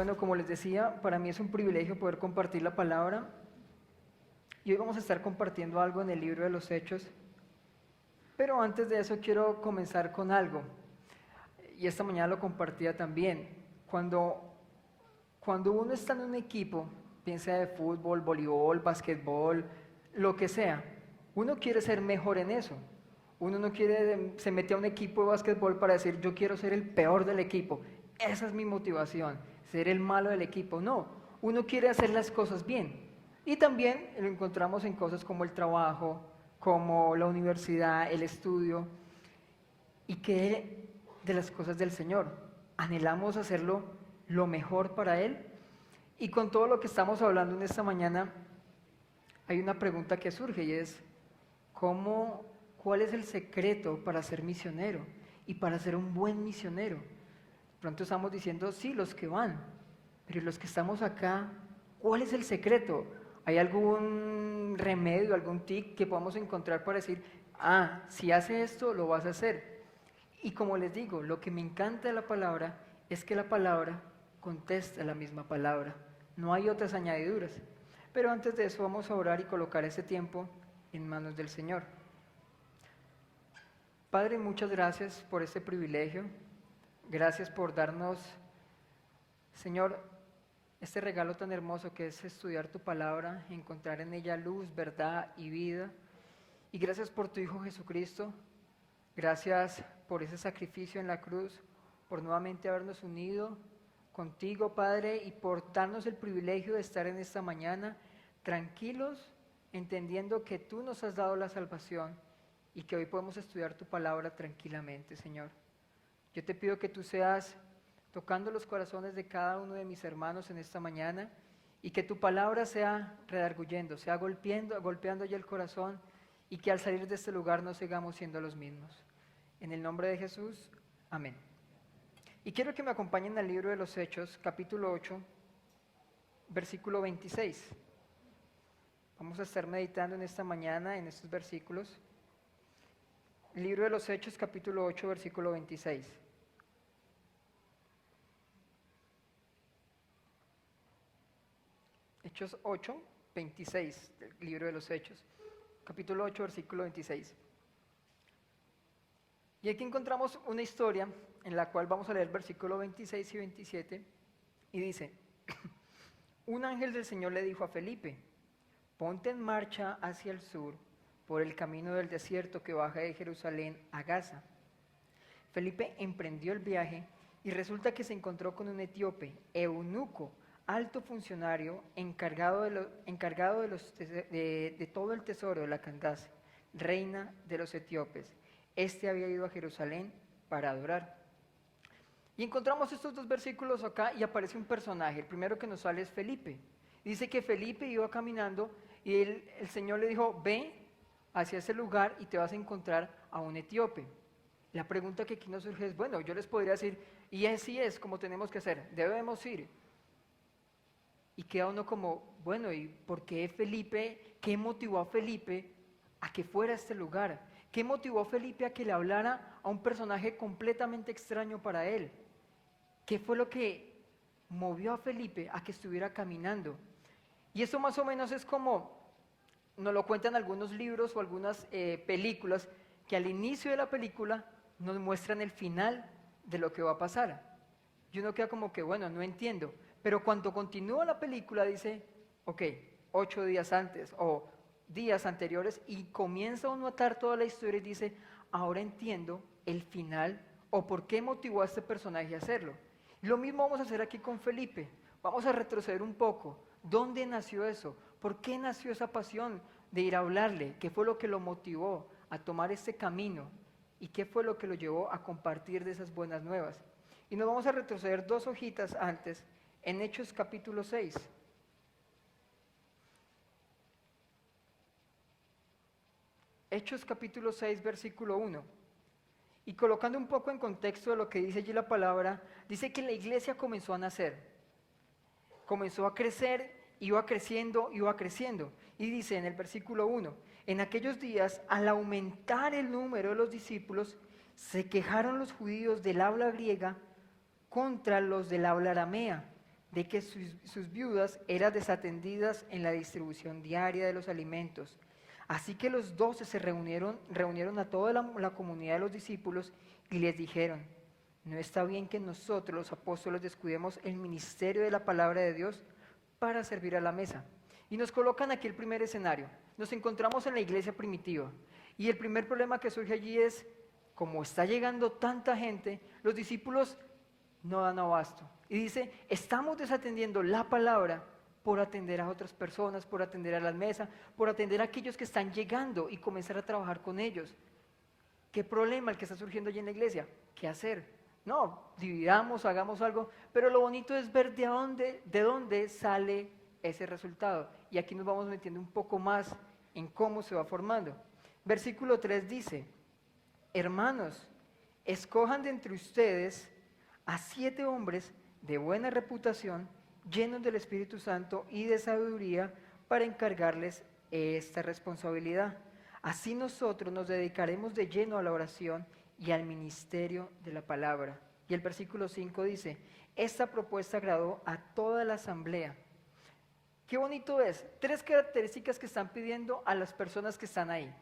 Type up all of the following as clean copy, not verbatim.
Bueno, como les decía, para mí es un privilegio poder compartir la palabra y hoy vamos a estar compartiendo algo en el libro de los Hechos, pero antes de eso quiero comenzar con algo y esta mañana lo compartía también. Cuando uno está en un equipo, piensa de fútbol, voleibol, basquetbol, lo que sea, uno quiere ser mejor en eso. Uno no quiere, se mete a un equipo de basquetbol para decir yo quiero ser el peor del equipo. Esa es mi motivación, ser el malo del equipo. No, uno quiere hacer las cosas bien. Y también lo encontramos en cosas como el trabajo, como la universidad, el estudio, y que de las cosas del Señor. Anhelamos hacerlo lo mejor para Él. Y con todo lo que estamos hablando en esta mañana, hay una pregunta que surge y es, ¿cuál es el secreto para ser misionero y para ser un buen misionero? Pronto estamos diciendo, sí, los que van, pero los que estamos acá, ¿cuál es el secreto? ¿Hay algún remedio, algún tic que podamos encontrar para decir, si hace esto, lo vas a hacer? Y como les digo, lo que me encanta de la palabra es que la palabra contesta la misma palabra, no hay otras añadiduras. Pero antes de eso vamos a orar y colocar ese tiempo en manos del Señor. Padre, muchas gracias por este privilegio. Gracias por darnos, Señor, este regalo tan hermoso que es estudiar tu palabra, encontrar en ella luz, verdad y vida. Y gracias por tu Hijo Jesucristo. Gracias por ese sacrificio en la cruz, por nuevamente habernos unido contigo, Padre, y por darnos el privilegio de estar en esta mañana tranquilos, entendiendo que tú nos has dado la salvación y que hoy podemos estudiar tu palabra tranquilamente, Señor. Yo te pido que tú seas tocando los corazones de cada uno de mis hermanos en esta mañana y que tu palabra sea redarguyendo, sea golpeando ya el corazón y que al salir de este lugar no sigamos siendo los mismos. En el nombre de Jesús, amén. Y quiero que me acompañen al libro de los Hechos, capítulo 8, versículo 26. Vamos a estar meditando en esta mañana en estos versículos. El libro de los Hechos, capítulo 8, versículo 26. Hechos 8, 26, del libro de los Hechos, capítulo 8, versículo 26. Y aquí encontramos una historia en la cual vamos a leer versículo 26 y 27, y dice, un ángel del Señor le dijo a Felipe, ponte en marcha hacia el sur, por el camino del desierto que baja de Jerusalén a Gaza. Felipe emprendió el viaje y resulta que se encontró con un etíope, eunuco, alto funcionario, encargado de todo el tesoro de la Candace, reina de los etíopes. Este había ido a Jerusalén para adorar. Y encontramos estos dos versículos acá y aparece un personaje. El primero que nos sale es Felipe. Dice que Felipe iba caminando y el Señor le dijo, ve hacia ese lugar y te vas a encontrar a un etíope. La pregunta que aquí nos surge es, bueno, yo les podría decir, y así es como tenemos que hacer, debemos ir. Y queda uno como, bueno, ¿y por qué Felipe? ¿Qué motivó a Felipe a que fuera a este lugar? ¿Qué motivó a Felipe a que le hablara a un personaje completamente extraño para él? ¿Qué fue lo que movió a Felipe a que estuviera caminando? Y eso más o menos es como nos lo cuentan algunos libros o algunas películas, que al inicio de la película nos muestran el final de lo que va a pasar. Y uno queda como que, bueno, no entiendo. Pero cuando continúa la película dice, ok, 8 días antes o días anteriores, y comienza uno a atar toda la historia y dice, ahora entiendo el final o por qué motivó a este personaje a hacerlo. Lo mismo vamos a hacer aquí con Felipe. Vamos a retroceder un poco. ¿Dónde nació eso? ¿Por qué nació esa pasión de ir a hablarle? ¿Qué fue lo que lo motivó a tomar este camino? ¿Y qué fue lo que lo llevó a compartir de esas buenas nuevas? Y nos vamos a retroceder 2 hojitas antes, en Hechos capítulo 6. Hechos capítulo 6, versículo 1. Y colocando un poco en contexto de lo que dice allí la palabra, dice que la iglesia comenzó a nacer. Comenzó a crecer, iba creciendo. Y dice en el versículo 1, en aquellos días, al aumentar el número de los discípulos, se quejaron los judíos del habla griega contra los del habla aramea, de que sus viudas eran desatendidas en la distribución diaria de los alimentos. Así que los 12 se reunieron a toda la comunidad de los discípulos y les dijeron: no está bien que nosotros los apóstoles descuidemos el ministerio de la palabra de Dios para servir a la mesa. Y nos colocan aquí el primer escenario. Nos encontramos en la iglesia primitiva y el primer problema que surge allí es, como está llegando tanta gente, los discípulos no dan abasto. Y dice, estamos desatendiendo la palabra por atender a otras personas, por atender a las mesas, por atender a aquellos que están llegando y comenzar a trabajar con ellos. ¿Qué problema el que está surgiendo allí en la iglesia? ¿Qué hacer? No, dividamos, hagamos algo, pero lo bonito es ver de dónde sale ese resultado. Y aquí nos vamos metiendo un poco más en cómo se va formando. Versículo 3 dice: hermanos, escojan de entre ustedes a 7 hombres de buena reputación, llenos del Espíritu Santo y de sabiduría, para encargarles esta responsabilidad. Así nosotros nos dedicaremos de lleno a la oración y al ministerio de la palabra. Y el versículo 5 dice: esta propuesta agradó a toda la asamblea. Qué bonito es. 3 características que están pidiendo a las personas que están ahí.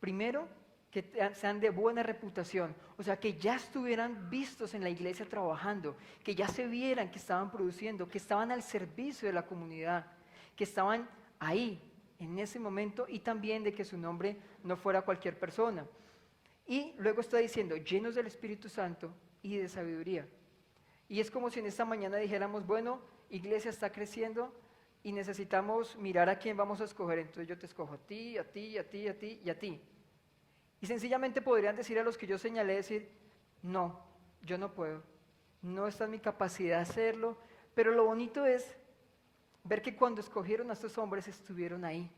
Primero, que sean de buena reputación, o sea, que ya estuvieran vistos en la iglesia trabajando, que ya se vieran que estaban produciendo, que estaban al servicio de la comunidad, que estaban ahí en ese momento, y también de que su nombre no fuera cualquier persona. Y luego está diciendo, llenos del Espíritu Santo y de sabiduría. Y es como si en esta mañana dijéramos, bueno, iglesia está creciendo y necesitamos mirar a quién vamos a escoger, entonces yo te escojo a ti, a ti, a ti, a ti y a ti. Y sencillamente podrían decir a los que yo señalé, decir, no, yo no puedo, no está en mi capacidad de hacerlo, pero lo bonito es ver que cuando escogieron a estos hombres estuvieron ahí.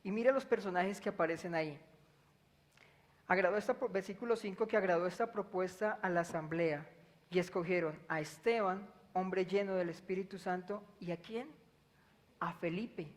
Y mira los personajes que aparecen ahí. Versículo 5, que agradó esta propuesta a la asamblea y escogieron a Esteban, hombre lleno del Espíritu Santo, ¿y a quién? A Felipe.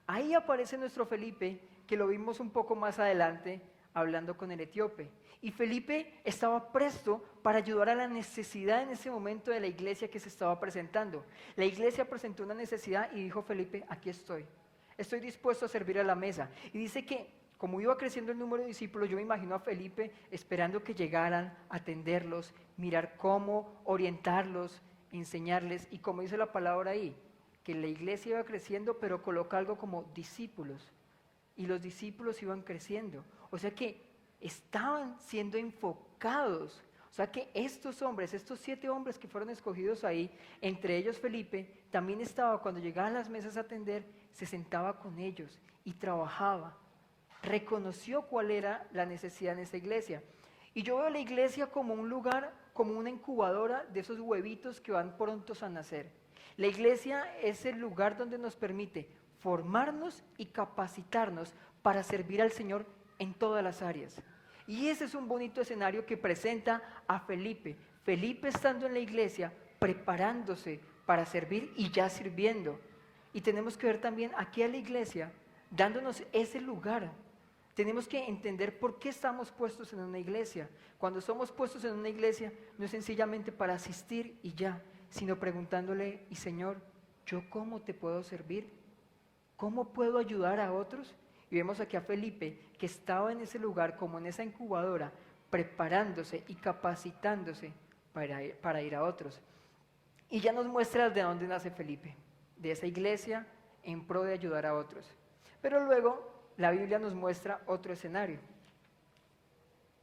Ahí aparece nuestro Felipe, que lo vimos un poco más adelante, hablando con el etíope. Y Felipe estaba presto para ayudar a la necesidad en ese momento de la iglesia que se estaba presentando. La iglesia presentó una necesidad y dijo Felipe, aquí estoy dispuesto a servir a la mesa. Y dice que como iba creciendo el número de discípulos, yo me imagino a Felipe esperando que llegaran, atenderlos, mirar cómo orientarlos, enseñarles. Y como dice la palabra ahí, que la iglesia iba creciendo, pero coloca algo como discípulos. Y los discípulos iban creciendo. O sea que estaban siendo enfocados. O sea que estos hombres, estos 7 hombres que fueron escogidos ahí, entre ellos Felipe, también estaba, cuando llegaban a las mesas a atender, se sentaba con ellos y trabajaba. Reconoció cuál era la necesidad en esta iglesia. Y yo veo la iglesia como un lugar, como una incubadora de esos huevitos que van prontos a nacer. La iglesia es el lugar donde nos permite formarnos y capacitarnos para servir al Señor en todas las áreas. Y ese es un bonito escenario que presenta a Felipe. Felipe estando en la iglesia, preparándose para servir y ya sirviendo. Y tenemos que ver también aquí a la iglesia, dándonos ese lugar. Tenemos que entender por qué estamos puestos en una iglesia. Cuando somos puestos en una iglesia, no es sencillamente para asistir y ya, sino preguntándole, y Señor, ¿yo cómo te puedo servir? ¿Cómo puedo ayudar a otros? Y vemos aquí a Felipe, que estaba en ese lugar, como en esa incubadora, preparándose y capacitándose para ir a otros. Y ya nos muestra de dónde nace Felipe, de esa iglesia en pro de ayudar a otros. Pero luego la Biblia nos muestra otro escenario.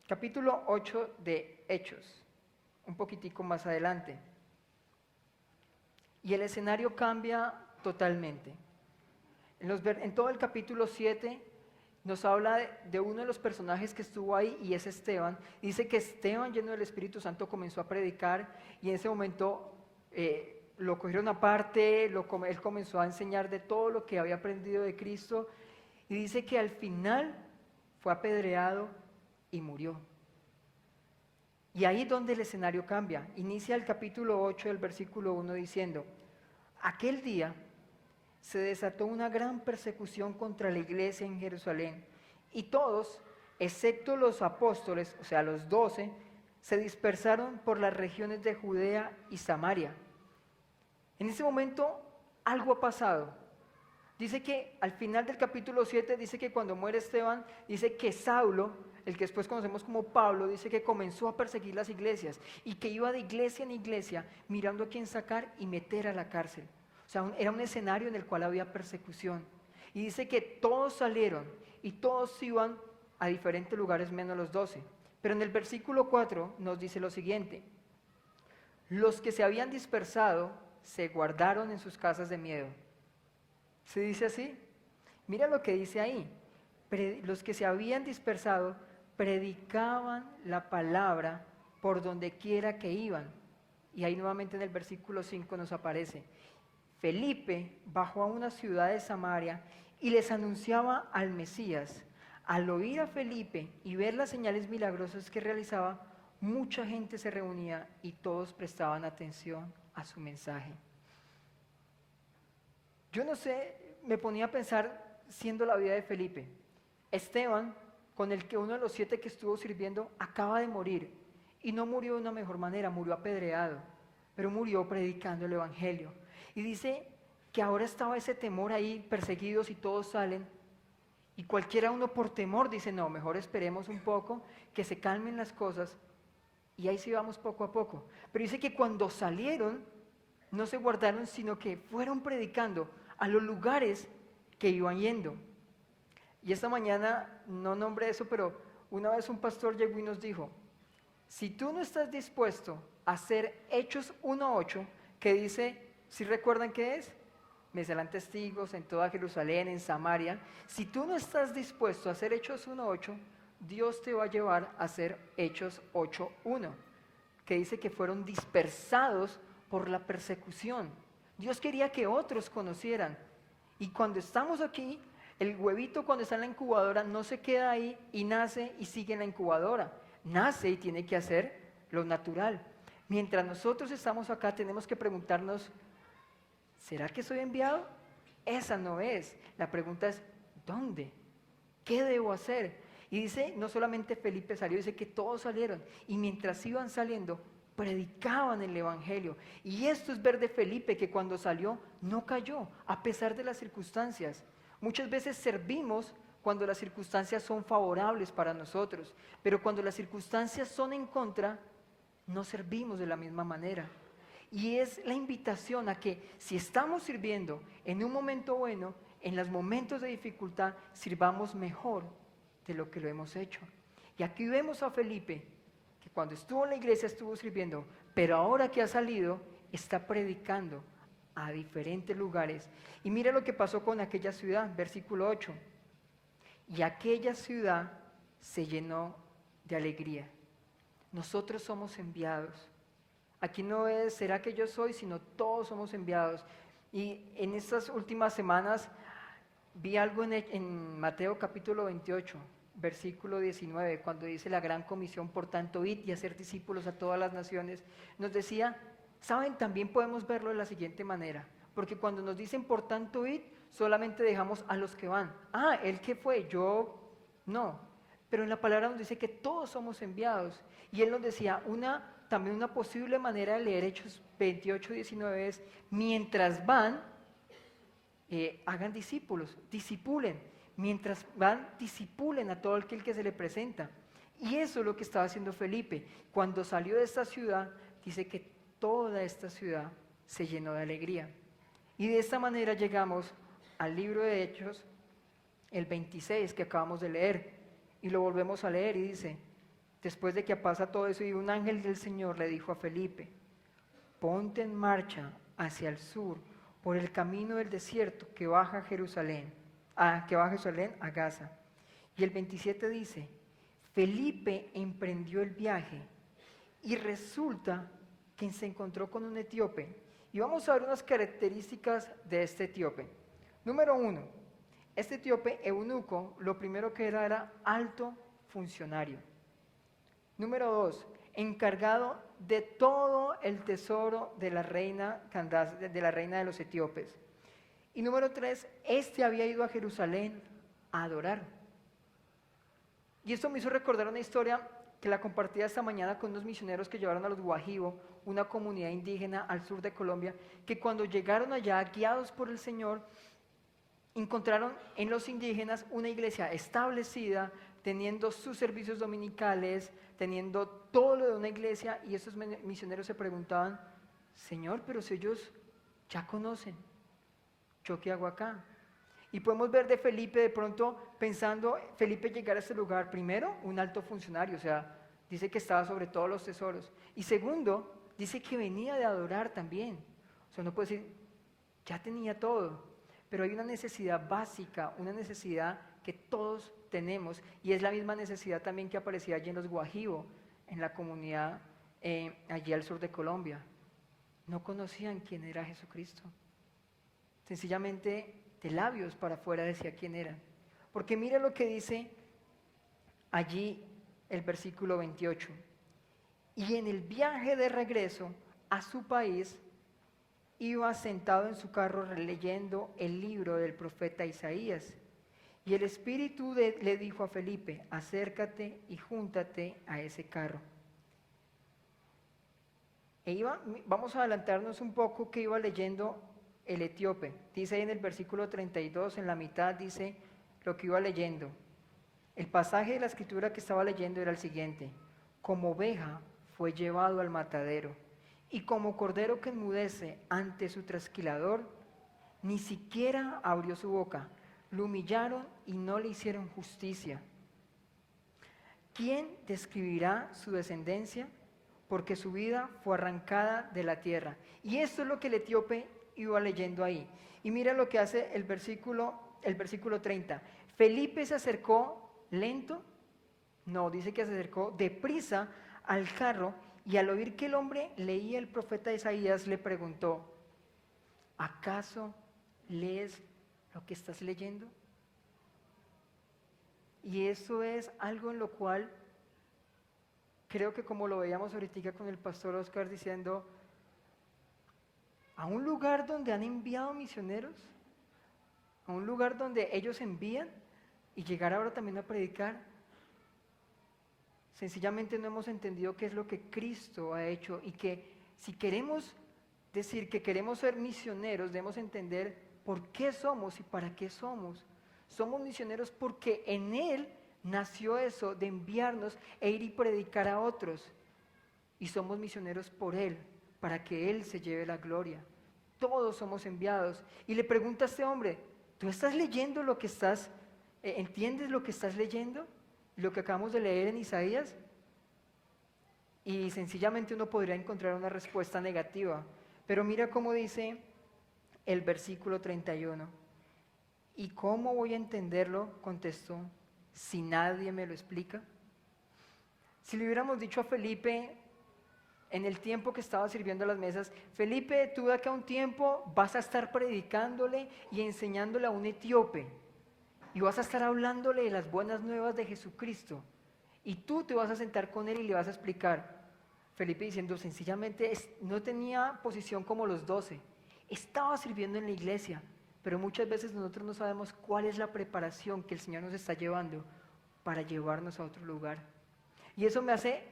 Capítulo 8 de Hechos, un poquitico más adelante. Y el escenario cambia totalmente. En todo el capítulo 7 nos habla de uno de los personajes que estuvo ahí y es Esteban. Dice que Esteban, lleno del Espíritu Santo, comenzó a predicar y en ese momento lo cogieron aparte, él comenzó a enseñar de todo lo que había aprendido de Cristo y dice que al final fue apedreado y murió. Y ahí es donde el escenario cambia. Inicia el capítulo 8 del versículo 1 diciendo, aquel día se desató una gran persecución contra la iglesia en Jerusalén y todos, excepto los apóstoles, o sea los 12, se dispersaron por las regiones de Judea y Samaria. En ese momento algo ha pasado. Dice que al final del capítulo 7, dice que cuando muere Esteban, dice que Saulo, el que después conocemos como Pablo, dice que comenzó a perseguir las iglesias y que iba de iglesia en iglesia mirando a quién sacar y meter a la cárcel. O sea, era un escenario en el cual había persecución. Y dice que todos salieron y todos iban a diferentes lugares menos los 12. Pero en el versículo 4 nos dice lo siguiente: los que se habían dispersado se guardaron en sus casas de miedo. ¿Se dice así? Mira lo que dice ahí. Los que se habían dispersado predicaban la palabra por donde quiera que iban. Y ahí nuevamente en el versículo 5 nos aparece: Felipe bajó a una ciudad de Samaria y les anunciaba al Mesías. Al oír a Felipe y ver las señales milagrosas que realizaba, mucha gente se reunía y todos prestaban atención a su mensaje. Yo no sé, me ponía a pensar siendo la vida de Felipe. Esteban, con el que uno de los 7 que estuvo sirviendo, acaba de morir. Y no murió de una mejor manera, murió apedreado, pero murió predicando el evangelio. Y dice que ahora estaba ese temor ahí, perseguidos y todos salen. Y cualquiera uno por temor dice, no, mejor esperemos un poco, que se calmen las cosas. Y ahí sí vamos poco a poco. Pero dice que cuando salieron, no se guardaron, sino que fueron predicando a los lugares que iban yendo. Y esta mañana, no nombré eso, pero una vez un pastor llegó y nos dijo: si tú no estás dispuesto a hacer Hechos 1:8, que dice, ¿sí recuerdan qué es? Me serán testigos en toda Jerusalén, en Samaria. Si tú no estás dispuesto a hacer Hechos 1:8, Dios te va a llevar a hacer Hechos 8:1, que dice que fueron dispersados por la persecución. Dios quería que otros conocieran. Y cuando estamos aquí, el huevito cuando está en la incubadora no se queda ahí y nace y sigue en la incubadora. Nace y tiene que hacer lo natural. Mientras nosotros estamos acá tenemos que preguntarnos, ¿será que soy enviado? Esa no es. La pregunta es, ¿dónde? ¿Qué debo hacer? Y dice, no solamente Felipe salió, dice que todos salieron. Y mientras iban saliendo, predicaban el evangelio. Y esto es ver de Felipe, que cuando salió no cayó, a pesar de las circunstancias. Muchas veces servimos cuando las circunstancias son favorables para nosotros, pero cuando las circunstancias son en contra, no servimos de la misma manera. Y es la invitación a que si estamos sirviendo en un momento bueno, en los momentos de dificultad, sirvamos mejor de lo que lo hemos hecho. Y aquí vemos a Felipe, que cuando estuvo en la iglesia estuvo sirviendo, pero ahora que ha salido, está predicando a diferentes lugares. Y mira lo que pasó con aquella ciudad, versículo 8. Y aquella ciudad se llenó de alegría. Nosotros somos enviados. Aquí no es, ¿será que yo soy? Sino todos somos enviados. Y en estas últimas semanas vi algo en Mateo capítulo 28, versículo 19, cuando dice la gran comisión, por tanto, id y hacer discípulos a todas las naciones. Nos decía, ¿saben? También podemos verlo de la siguiente manera, porque cuando nos dicen por tanto, id, solamente dejamos a los que van. Ah, ¿él qué fue? Yo no. Pero en la palabra nos dice que todos somos enviados. Y él nos decía, también una posible manera de leer Hechos 28, 19 es, mientras van, hagan discípulos, disipulen. Mientras van, disipulen a todo aquel que se le presenta. Y eso es lo que estaba haciendo Felipe. Cuando salió de esta ciudad, dice que toda esta ciudad se llenó de alegría. Y de esta manera llegamos al libro de Hechos, el 26 que acabamos de leer. Y lo volvemos a leer y dice, después de que pasa todo eso, y un ángel del Señor le dijo a Felipe, ponte en marcha hacia el sur, por el camino del desierto que baja a Jerusalén, a Gaza. Y el 27 dice, Felipe emprendió el viaje y resulta que se encontró con un etíope. Y vamos a ver unas características de este etíope. Número 1, este etíope eunuco, lo primero que era alto funcionario. Número 2, encargado de todo el tesoro de la reina Candace, de la reina de los etíopes. Y número 3, este había ido a Jerusalén a adorar. Y esto me hizo recordar una historia que la compartía esta mañana con unos misioneros que llevaron a los Guajiro, una comunidad indígena al sur de Colombia, que cuando llegaron allá, guiados por el Señor, encontraron en los indígenas una iglesia establecida, teniendo sus servicios dominicales, teniendo todo lo de una iglesia, y esos misioneros se preguntaban, Señor, pero si ellos ya conocen, ¿yo qué hago acá? Y podemos ver de Felipe de pronto pensando, Felipe llegar a este lugar, primero, un alto funcionario, o sea, dice que estaba sobre todos los tesoros, y segundo, dice que venía de adorar también, o sea, no puede decir, ya tenía todo, pero hay una necesidad básica, una necesidad que todos tenemos, y es la misma necesidad también que aparecía allí en los Guajiro, en la comunidad allí al sur de Colombia. No conocían quién era Jesucristo. Sencillamente de labios para afuera decía quién era. Porque mira lo que dice allí el versículo 28. Y en el viaje de regreso a su país, iba sentado en su carro leyendo el libro del profeta Isaías. Y el Espíritu le dijo a Felipe, acércate y júntate a ese carro. Vamos a adelantarnos un poco que iba leyendo el etíope. Dice ahí en el versículo 32, en la mitad dice lo que iba leyendo. El pasaje de la escritura que estaba leyendo era el siguiente. Como oveja fue llevado al matadero, y como cordero que enmudece ante su trasquilador, ni siquiera abrió su boca. Lo humillaron y no le hicieron justicia. ¿Quién describirá su descendencia? Porque su vida fue arrancada de la tierra. Y esto es lo que el etíope iba leyendo ahí. Y mira lo que hace el versículo 30. Felipe se acercó lento, no, dice que se acercó deprisa al carro, y al oír que el hombre leía el profeta Isaías, le preguntó, ¿acaso lees lo que estás leyendo? Y eso es algo en lo cual creo que, como lo veíamos ahorita con el pastor Oscar diciendo, a un lugar donde han enviado misioneros, a un lugar donde ellos envían, y llegar ahora también a predicar, sencillamente no hemos entendido qué es lo que Cristo ha hecho, y que si queremos decir que queremos ser misioneros, debemos entender por qué somos y para qué somos. Somos misioneros porque en Él nació eso de enviarnos e ir y predicar a otros. Y somos misioneros por Él, para que Él se lleve la gloria. Todos somos enviados. Y le pregunta a este hombre, ¿tú estás leyendo lo que entiendes lo que estás leyendo? Lo que acabamos de leer en Isaías. Y sencillamente uno podría encontrar una respuesta negativa. Pero mira cómo dice el versículo 31. ¿Y cómo voy a entenderlo? Contestó, si nadie me lo explica. Si le hubiéramos dicho a Felipe, en el tiempo que estaba sirviendo a las mesas, Felipe, tú de acá a un tiempo vas a estar predicándole y enseñándole a un etíope, y vas a estar hablándole de las buenas nuevas de Jesucristo, y tú te vas a sentar con él y le vas a explicar. Felipe diciendo, sencillamente no tenía posición como los 12, estaba sirviendo en la iglesia, pero muchas veces nosotros no sabemos cuál es la preparación que el Señor nos está llevando para llevarnos a otro lugar. Y eso me hace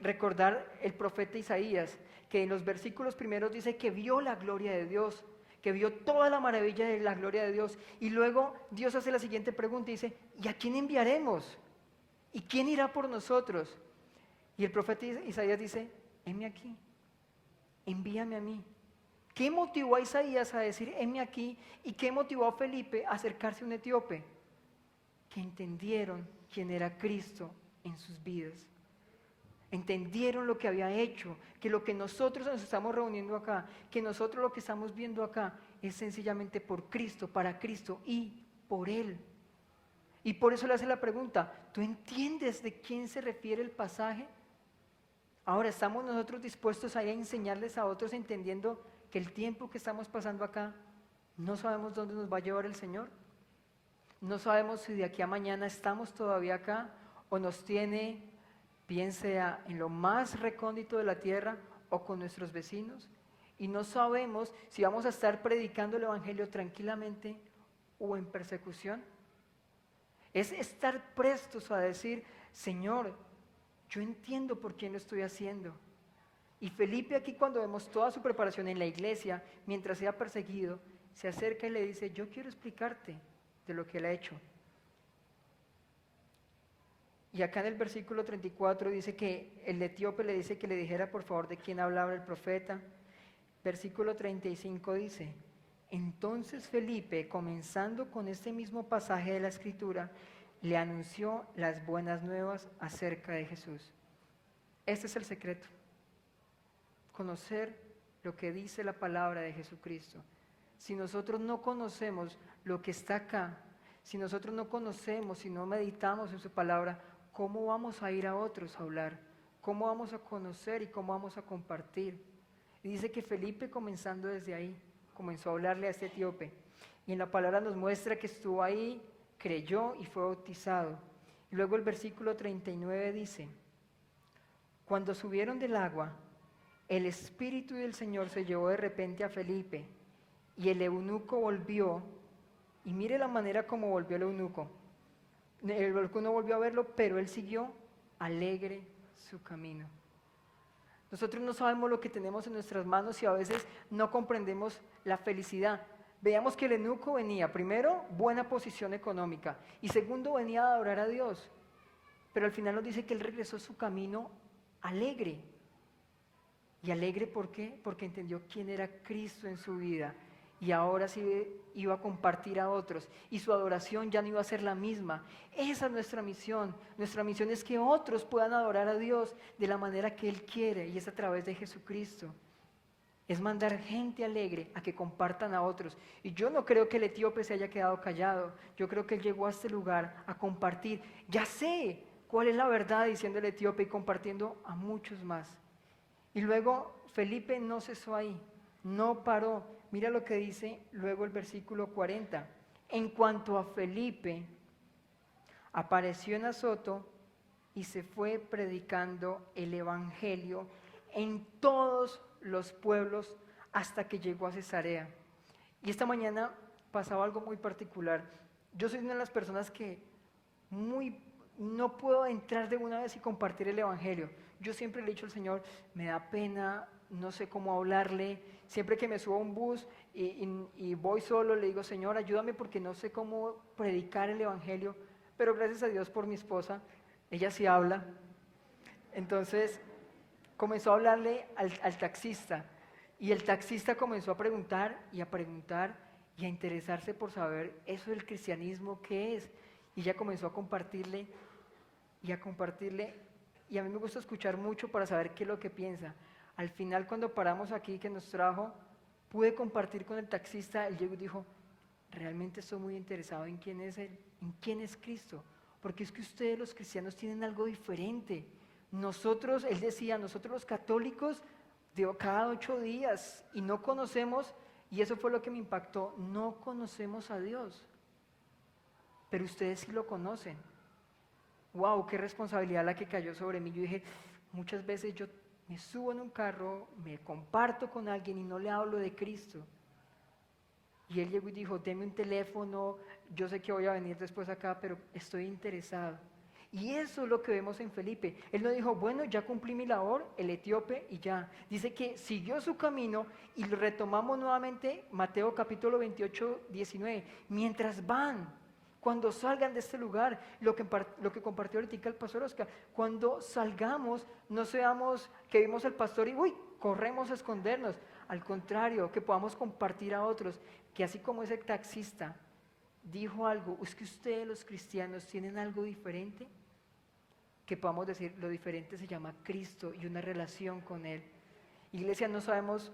recordar el profeta Isaías, que en los versículos primeros dice que vio la gloria de Dios, que vio toda la maravilla de la gloria de Dios. Y luego Dios hace la siguiente pregunta y dice, ¿y a quién enviaremos? ¿Y quién irá por nosotros? Y el profeta Isaías dice, heme aquí, envíame a mí. ¿Qué motivó a Isaías a decir, heme aquí? ¿Y qué motivó a Felipe a acercarse a un etíope? Que entendieron quién era Cristo en sus vidas. Entendieron lo que había hecho, que lo que nosotros nos estamos reuniendo acá, que nosotros lo que estamos viendo acá es sencillamente por Cristo, para Cristo y por Él. Y por eso le hace la pregunta, ¿tú entiendes de quién se refiere el pasaje? Ahora, ¿estamos nosotros dispuestos a enseñarles a otros entendiendo que el tiempo que estamos pasando acá, no sabemos dónde nos va a llevar el Señor? No sabemos si de aquí a mañana estamos todavía acá o nos tiene, bien sea en lo más recóndito de la tierra o con nuestros vecinos. Y no sabemos si vamos a estar predicando el Evangelio tranquilamente o en persecución. Es estar prestos a decir, Señor, yo entiendo por quién lo estoy haciendo. Y Felipe aquí, cuando vemos toda su preparación en la iglesia, mientras sea perseguido, se acerca y le dice, yo quiero explicarte de lo que él ha hecho. Y acá en el versículo 34 dice que el etíope le dice que le dijera por favor de quién hablaba el profeta. Versículo 35 dice, entonces Felipe, comenzando con este mismo pasaje de la Escritura, le anunció las buenas nuevas acerca de Jesús. Este es el secreto, conocer lo que dice la palabra de Jesucristo. Si nosotros no conocemos lo que está acá, si nosotros no conocemos, si no meditamos en su palabra, ¿cómo vamos a ir a otros a hablar? ¿Cómo vamos a conocer y cómo vamos a compartir? Y dice que Felipe, comenzando desde ahí, comenzó a hablarle a este etíope. Y en la palabra nos muestra que estuvo ahí, creyó y fue bautizado. Y luego el versículo 39 dice, cuando subieron del agua, el Espíritu del Señor se llevó de repente a Felipe, y el eunuco volvió, y mire la manera como volvió el eunuco. El eunuco no volvió a verlo, pero él siguió alegre su camino. Nosotros no sabemos lo que tenemos en nuestras manos y a veces no comprendemos la felicidad. Veamos que el eunuco venía, primero, buena posición económica, y segundo, venía a adorar a Dios. Pero al final nos dice que él regresó su camino alegre. ¿Y alegre por qué? Porque entendió quién era Cristo en su vida. Y ahora sí iba a compartir a otros. Y su adoración ya no iba a ser la misma. Esa es nuestra misión. Nuestra misión es que otros puedan adorar a Dios de la manera que Él quiere. Y es a través de Jesucristo. Es mandar gente alegre a que compartan a otros. Y yo no creo que el etíope se haya quedado callado. Yo creo que él llegó a este lugar a compartir. Ya sé cuál es la verdad, diciendo el etíope, y compartiendo a muchos más. Y luego Felipe no cesó ahí, no paró. Mira lo que dice luego el versículo 40. En cuanto a Felipe, apareció en Azoto y se fue predicando el evangelio en todos los pueblos hasta que llegó a Cesarea. Y esta mañana pasaba algo muy particular. Yo soy una de las personas que no puedo entrar de una vez y compartir el evangelio. Yo siempre le he dicho al Señor, me da pena, no sé cómo hablarle. Siempre que me subo a un bus y voy solo, le digo, Señor, ayúdame porque no sé cómo predicar el evangelio. Pero gracias a Dios por mi esposa, ella sí habla. Entonces comenzó a hablarle al taxista, y el taxista comenzó a preguntar y a preguntar y a interesarse por saber eso del cristianismo, ¿qué es? Y ella comenzó a compartirle y a compartirle, y a mí me gusta escuchar mucho para saber qué es lo que piensa. Al final, cuando paramos aquí, que nos trajo, pude compartir con el taxista. Él llegó y dijo, realmente estoy muy interesado en quién es Él, en quién es Cristo, porque es que ustedes los cristianos tienen algo diferente. Nosotros, él decía, nosotros los católicos, cada 8 días, y no conocemos, y eso fue lo que me impactó, no conocemos a Dios, pero ustedes sí lo conocen. Wow, qué responsabilidad la que cayó sobre mí. Yo dije, muchas veces yo me subo en un carro, me comparto con alguien y no le hablo de Cristo. Y él llegó y dijo, deme un teléfono, yo sé que voy a venir después acá, pero estoy interesado. Y eso es lo que vemos en Felipe. Él no dijo, bueno, ya cumplí mi labor, el etíope, y ya. Dice que siguió su camino, y retomamos nuevamente Mateo capítulo 28, 19. Mientras van, cuando salgan de este lugar, lo que compartió ahorita el pastor Oscar, cuando salgamos, no seamos que vimos al pastor y corremos a escondernos. Al contrario, que podamos compartir a otros, que así como ese taxista dijo algo, es que ustedes los cristianos tienen algo diferente, que podamos decir, lo diferente se llama Cristo y una relación con Él. Iglesia, no sabemos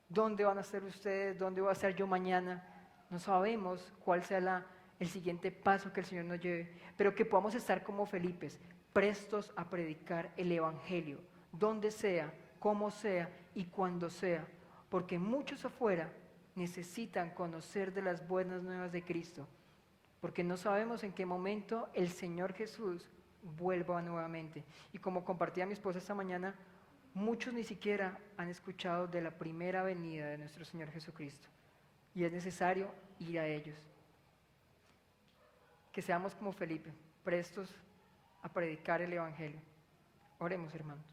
dónde van a estar ustedes, dónde voy a estar yo mañana, no sabemos cuál sea el siguiente paso que el Señor nos lleve, pero que podamos estar como Felipes, prestos a predicar el evangelio, donde sea, como sea y cuando sea, porque muchos afuera necesitan conocer de las buenas nuevas de Cristo, porque no sabemos en qué momento el Señor Jesús vuelva nuevamente. Y como compartía mi esposa esta mañana, muchos ni siquiera han escuchado de la primera venida de nuestro Señor Jesucristo, y es necesario ir a ellos. Que seamos como Felipe, prestos a predicar el evangelio. Oremos, hermanos.